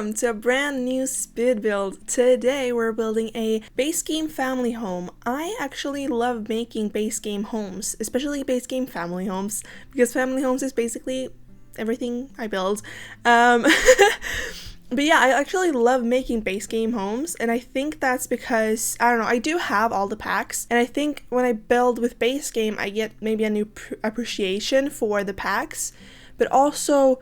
welcome to a brand new speed build. Today we're building a base game family home. I actually love making base game homes, especially base game family homes, because family homes is basically everything I build. But yeah, I actually love making base game homes, and I think that's because, I don't know, I do have all the packs, and I think when I build with base game, I get maybe a new appreciation for the packs, but also,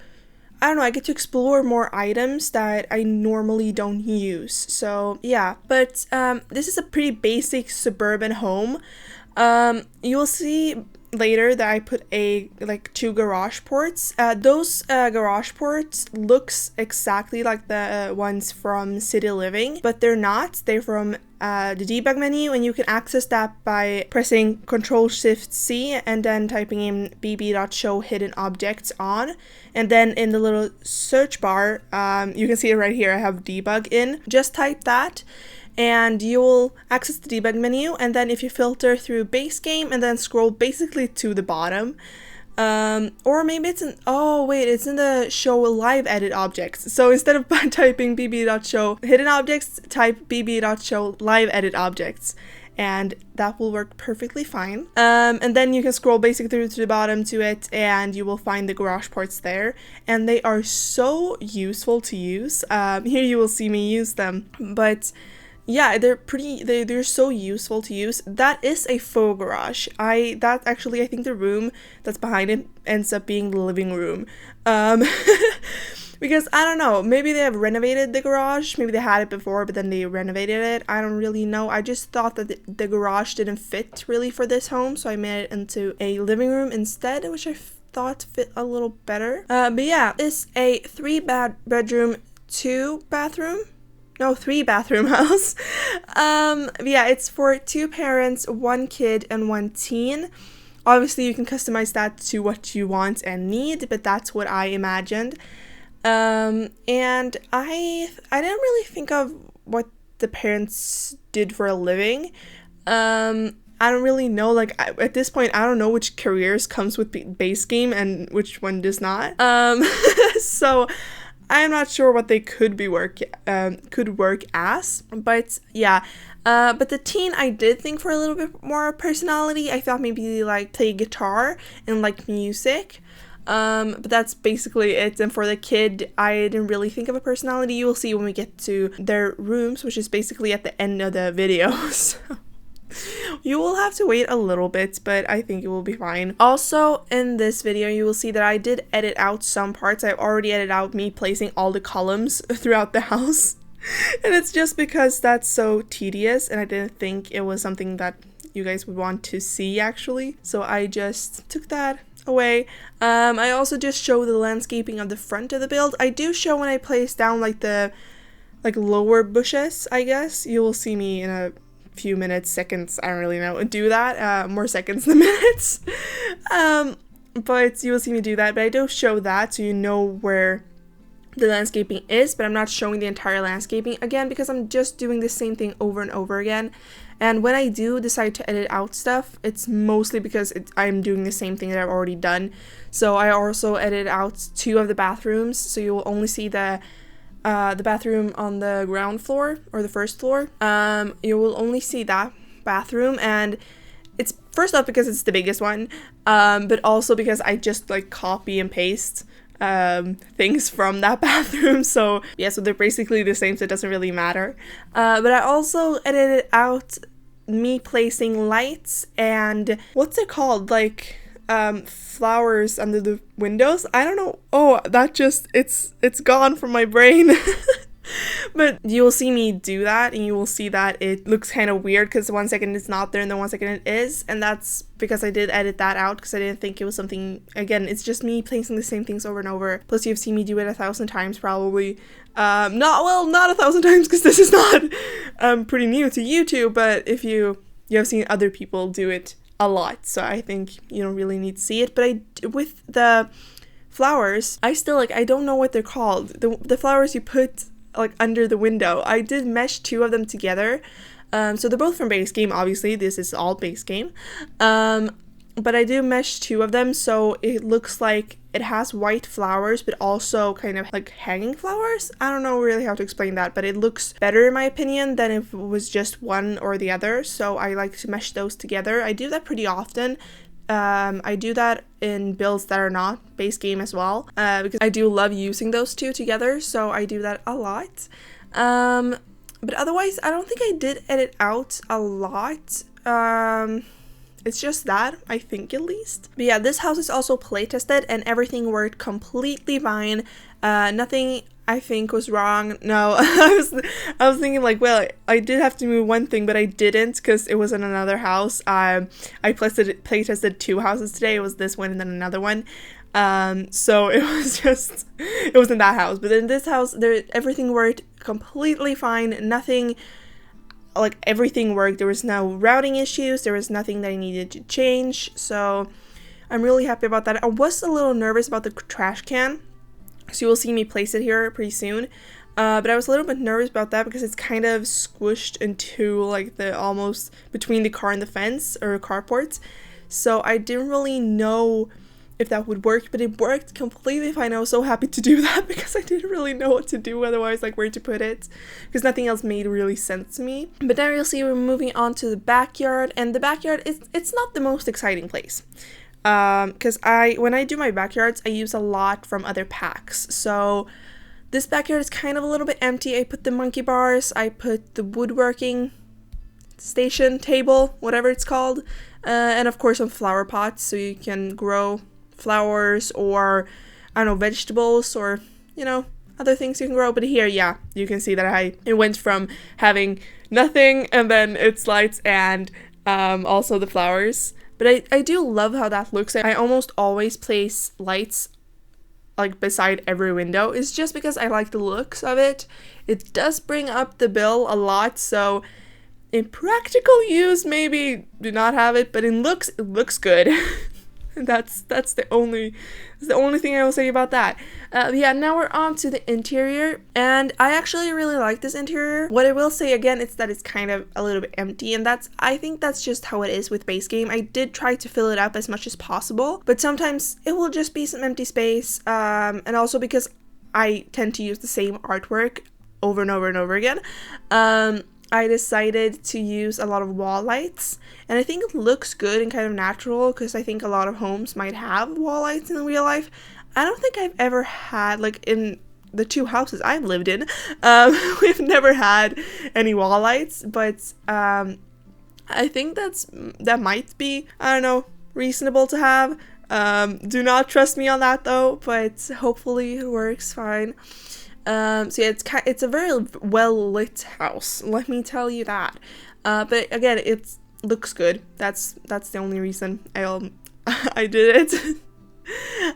I don't know, I get to explore more items that I normally don't use. So yeah, but this is a pretty basic suburban home. You'll see later that I put two garage ports. Those garage ports looks exactly like the ones from City Living, but they're not. They're from the debug menu, and you can access that by pressing Ctrl-Shift-C and then typing in bb.show hidden objects on, and then in the little search bar, you can see it right here, I have debug in. Just type that and you'll access the debug menu, and then if you filter through base game and then scroll basically to the bottom, or maybe it's in, oh wait, it's in the show live edit objects. So instead of typing bb.show hidden objects, type bb.show live edit objects, and that will work perfectly fine. And then you can scroll basically through to the bottom to it, and you will find the garage ports there, and they are so useful to use. Here you will see me use them, but yeah, they're so useful to use. That is a faux garage. I think the room that's behind it ends up being the living room. Because I don't know, maybe they have renovated the garage, maybe they had it before but then they renovated it. I don't really know. I just thought that the garage didn't fit really for this home, so I made it into a living room instead, which I thought fit a little better. But yeah, it's a 3-bedroom, 3-bathroom house. Yeah, it's for 2 parents, 1 kid, and 1 teen. Obviously, you can customize that to what you want and need, but that's what I imagined. And I didn't really think of what the parents did for a living. I don't really know, at this point, I don't know which careers comes with base game and which one does not. So I'm not sure what they could work as, but yeah. But the teen, I did think for a little bit more personality. I thought maybe play guitar and like music. But that's basically it. And for the kid, I didn't really think of a personality. You will see when we get to their rooms, which is basically at the end of the video. So you will have to wait a little bit, but I think it will be fine. Also, in this video, you will see that I did edit out some parts. I've already edited out me placing all the columns throughout the house. And it's just because that's so tedious, and I didn't think it was something that you guys would want to see, actually. So I just took that away. I also just show the landscaping of the front of the build. I do show when I place down the lower bushes, I guess. You will see me in a few seconds, I don't really know, do that, more seconds than minutes, but you will see me do that. But I do show that so you know where the landscaping is, but I'm not showing the entire landscaping again because I'm just doing the same thing over and over again. And when I do decide to edit out stuff, it's mostly because I'm doing the same thing that I've already done. So I also edit out 2 of the bathrooms, so you will only see the bathroom on the ground floor or the first floor. You will only see that bathroom, and it's first off because it's the biggest one, but also because I just copy and paste things from that bathroom. So yeah, so they're basically the same, so it doesn't really matter. But I also edited out me placing lights and what's it called, flowers under the windows. I don't know. Oh, that just it's gone from my brain. But you will see me do that, and you will see that it looks kind of weird because 1 second it's not there and then 1 second it is, and that's because I did edit that out because I didn't think it was something. Again, it's just me placing the same things over and over. Plus, you've seen me do it 1,000 times probably. Not 1,000 times because this is not pretty new to YouTube, but if you have seen other people do it a lot, so I think you don't really need to see it. But with the flowers, I still I don't know what they're called. The flowers you put under the window. I did mesh 2 of them together. So they're both from base game, obviously. This is all base game. But I do mesh 2 of them, so it looks like it has white flowers, but also kind of like hanging flowers. I don't know really how to explain that, but it looks better in my opinion than if it was just one or the other. So I like to mesh those together. I do that pretty often. I do that in builds that are not base game as well, because I do love using those two together, so I do that a lot. But otherwise, I don't think I did edit out a lot. It's just that, I think at least. But yeah, this house is also playtested and everything worked completely fine. Nothing I think was wrong. No, I was thinking like, well, I did have to move one thing, but I didn't because it was in another house. I playtested 2 houses today. It was this one and then another one. So it was in that house. But in this house, everything worked completely fine. Nothing, like everything worked. There was no routing issues. There was nothing that I needed to change. So I'm really happy about that. I was a little nervous about the trash can. So you will see me place it here pretty soon. But I was a little bit nervous about that because it's kind of squished into like the almost between the car and the fence or carports. So I didn't really know if that would work, but it worked completely fine. I was so happy to do that because I didn't really know what to do otherwise, like where to put it, because nothing else made really sense to me. But now you'll see we're moving on to the backyard, and the backyard it's not the most exciting place. Because when I do my backyards, I use a lot from other packs. So this backyard is kind of a little bit empty. I put the monkey bars, I put the woodworking station table, whatever it's called, and of course some flower pots so you can grow flowers or I don't know, vegetables or other things you can grow. But here, yeah, you can see that it went from having nothing and then it's lights and also the flowers. But I do love how that looks. I almost always place lights like beside every window. It's just because I like the looks of it. It does bring up the bill a lot, so in practical use maybe do not have it, but in looks it looks good. That's the only thing I will say about that. Yeah, now we're on to the interior, and I actually really like this interior. What I will say again is that it's kind of a little bit empty, and I think that's just how it is with base game. I did try to fill it up as much as possible, but sometimes it will just be some empty space, and also because I tend to use the same artwork over and over and over again. I decided to use a lot of wall lights, and I think it looks good and kind of natural because I think a lot of homes might have wall lights in real life. I don't think I've ever had, like in the 2 houses I've lived in, we've never had any wall lights, but I think that might be, I don't know, reasonable to have. Do not trust me on that though, but hopefully it works fine. So yeah, it's a very well lit house, let me tell you that. But again, it looks good. That's the only reason I did it.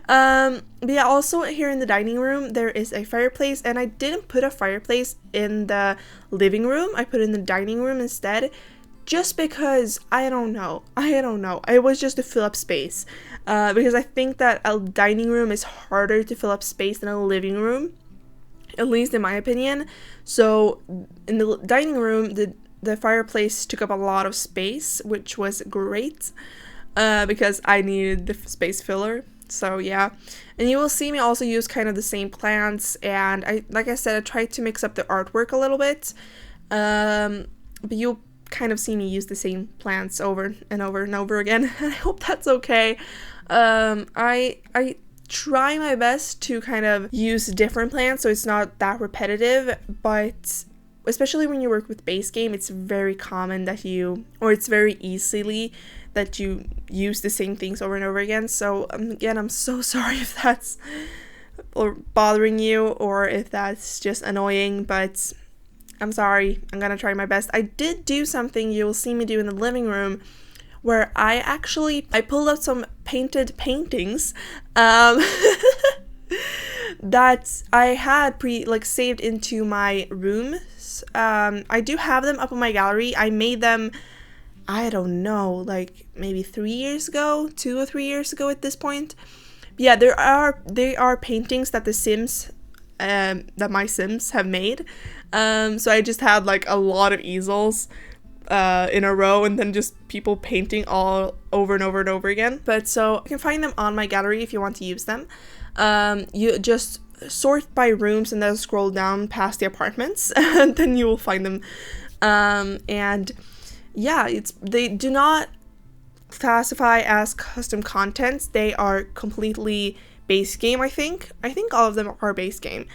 But yeah, also here in the dining room there is a fireplace, and I didn't put a fireplace in the living room. I put it in the dining room instead, just because I don't know. It was just to fill up space, because I think that a dining room is harder to fill up space than a living room, at least in my opinion. So in the dining room, the fireplace took up a lot of space, which was great, because I needed the space filler. So yeah, and you will see me also use kind of the same plants, and like I said, I tried to mix up the artwork a little bit, but you'll kind of see me use the same plants over and over and over again. I hope that's okay. I try my best to kind of use different plants so it's not that repetitive, but especially when you work with base game, it's very common that it's very easily that you use the same things over and over again. So again, I'm so sorry if that's bothering you or if that's just annoying, but I'm sorry. I'm gonna try my best. I did do something you will see me do in the living room where I pulled out some painted paintings that I had saved into my rooms. I do have them up on my gallery. I made them, I don't know, like maybe 3 years ago, 2 or 3 years ago at this point. But yeah, they are paintings that that my Sims have made. So I just had like a lot of easels in a row, and then just people painting all over and over and over again. But so you can find them on my gallery if you want to use them. You just sort by rooms and then scroll down past the apartments and then you will find them. And yeah, they do not classify as custom contents. They are completely base game. I think all of them are base game.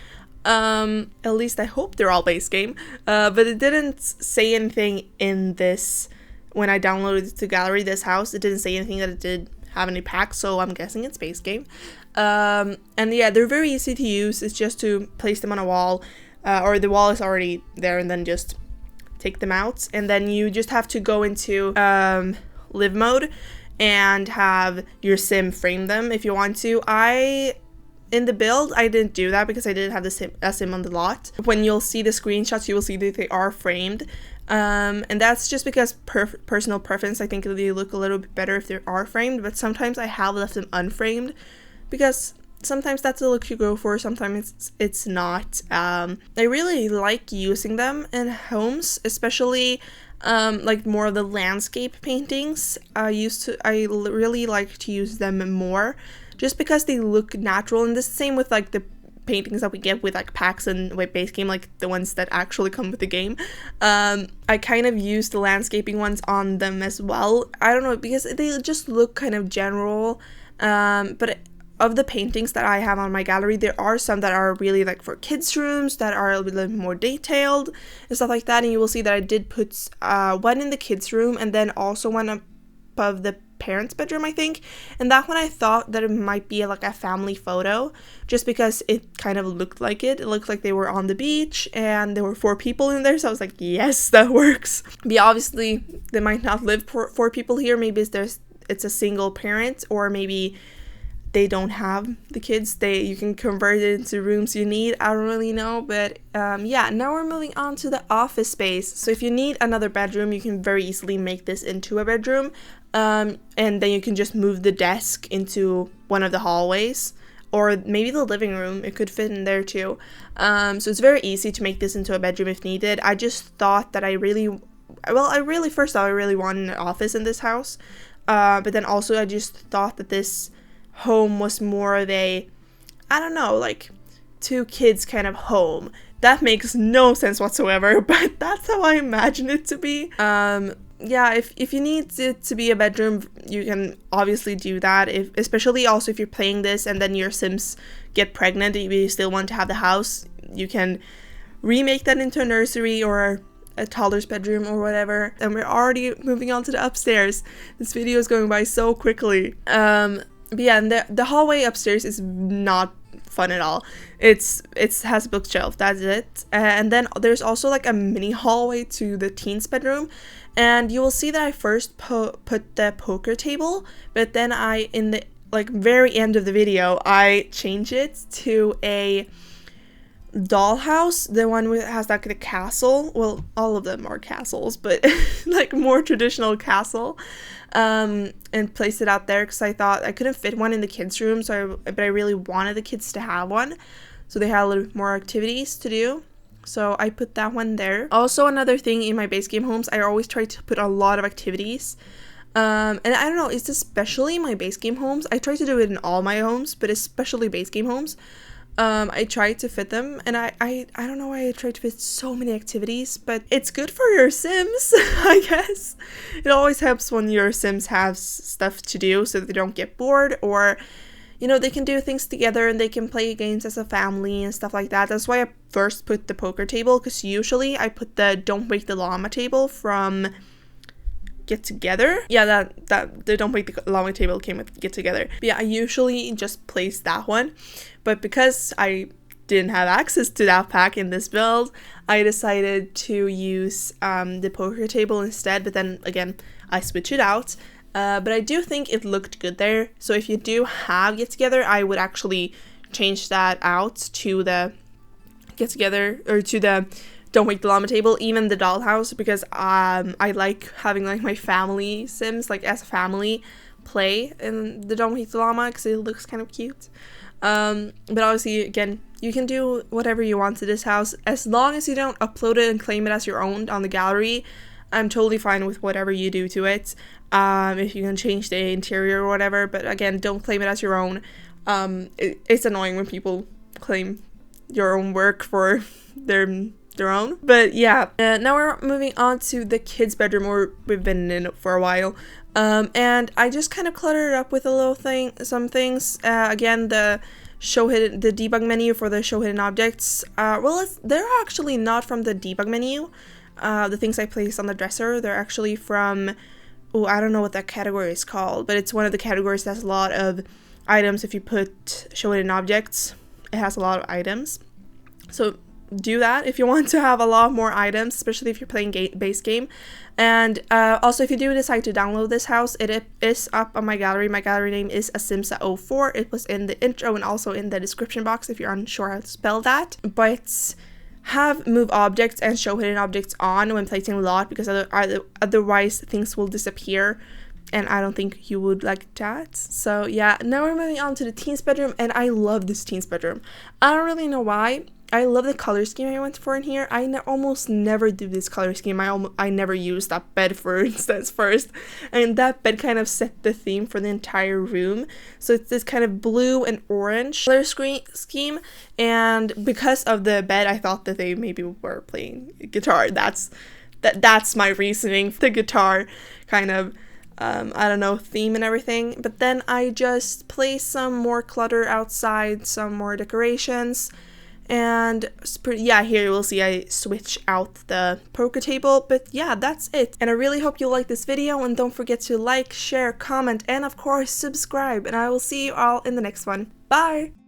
At least I hope they're all base game. But it didn't say anything in this when I downloaded it to gallery, this house. It didn't say anything that it did have any packs, so I'm guessing it's base game. And yeah, they're very easy to use. It's just to place them on a wall, or the wall is already there, and then just take them out. And then you just have to go into live mode and have your sim frame them if you want to. In the build, I didn't do that because I didn't have a sim on the lot. When you'll see the screenshots, you will see that they are framed. And that's just because personal preference. I think they look a little bit better if they are framed, but sometimes I have left them unframed because sometimes that's the look you go for, sometimes it's not. I really like using them in homes, especially like more of the landscape paintings. I really like to use them more just because they look natural, and the same with like the paintings that we get with like packs and with base game, like the ones that actually come with the game. I kind of use the landscaping ones on them as well. I don't know, because they just look kind of general. But of the paintings that I have on my gallery, there are some that are really like for kids' rooms that are a little more detailed and stuff like that. And you will see that I did put one in the kids' room and then also one above the parents' bedroom, I think. And that one I thought that it might be like a family photo just because it kind of looked like it. It looked like they were on the beach and there were 4 people in there, so I was like, yes, that works. But yeah, obviously they might not live 4 people here. Maybe it's a single parent, or maybe they don't have the kids. You can convert it into rooms you need. I don't really know, but yeah, now we're moving on to the office space. So if you need another bedroom, you can very easily make this into a bedroom, and then you can just move the desk into one of the hallways, or maybe the living room. It could fit in there too. So it's very easy to make this into a bedroom if needed. I just thought that I really wanted an office in this house, but then also I just thought that this home was more of a, I don't know, like 2 kids kind of home. That makes no sense whatsoever, but that's how I imagine it to be. Yeah, if you need it to be a bedroom, you can obviously do that. Especially also if you're playing this and then your Sims get pregnant and you still want to have the house, you can remake that into a nursery or a toddler's bedroom or whatever. And we're already moving on to the upstairs. This video is going by so quickly. But yeah, and the hallway upstairs is not fun at all. It has a bookshelf, that's it. And then there's also like a mini hallway to the teens bedroom. And you will see that I first put the poker table, but then in the like very end of the video, I change it to a dollhouse, the one that has like the castle. Well, all of them are castles, but like more traditional castle. And place it out there because I thought I couldn't fit one in the kids' room, but I really wanted the kids to have one, so they had a little bit more activities to do. So I put that one there. Also, another thing in my base game homes, I always try to put a lot of activities. And I don't know, it's especially my base game homes. I try to do it in all my homes, but especially base game homes. I try to fit them, and I don't know why I try to fit so many activities, but it's good for your Sims, I guess. It always helps when your Sims have stuff to do so that they don't get bored, or, you know, they can do things together and they can play games as a family and stuff like that. That's why I first put the poker table, because usually I put the Don't Wake the Llama table from Get Together. Yeah, that the Don't Wake the Llama table came with Get Together. But yeah, I usually just place that one. But because I didn't have access to that pack in this build, I decided to use the poker table instead. But then again, I switch it out. But I do think it looked good there. So if you do have Get Together, I would actually change that out to the Get Together, or to the Don't Wake the Llama table, even the dollhouse, because I like having like my family Sims, like as a family, play in the Don't Wake the Llama because it looks kind of cute. But obviously, again, you can do whatever you want to this house as long as you don't upload it and claim it as your own on the gallery. I'm totally fine with whatever you do to it. If you can change the interior or whatever, but again, don't claim it as your own. It's annoying when people claim your own work for their own. But yeah, now we're moving on to the kids' bedroom, where we've been in it for a while. And I just kind of cluttered it up with some things. Again, the debug menu for the show hidden objects. They're actually not from the debug menu. The things I placed on the dresser, they're actually from, I don't know what that category is called, but it's one of the categories that has a lot of items. If you put show hidden objects, it has a lot of items. So do that if you want to have a lot more items, especially if you're playing base game. And also, if you do decide to download this house, it is up on my gallery. My gallery name is asimsa04. It was in the intro and also in the description box if you're unsure how to spell that. But have move objects and show hidden objects on when placing a lot, because otherwise things will disappear, and I don't think you would like that. So yeah, now we're moving on to the teen's bedroom, and I love this teen's bedroom. I don't really know why. I love the color scheme I went for in here. I almost never do this color scheme. I never use that bed, for instance, first. And that bed kind of set the theme for the entire room. So it's this kind of blue and orange color scheme. And because of the bed, I thought that they maybe were playing guitar. That's my reasoning for the guitar kind of, I don't know, theme and everything. But then I just placed some more clutter outside, some more decorations. And yeah, here you will see I switch out the poker table, but yeah, that's it. And I really hope you like this video, and don't forget to like, share, comment, and of course subscribe, and I will see you all in the next one. Bye!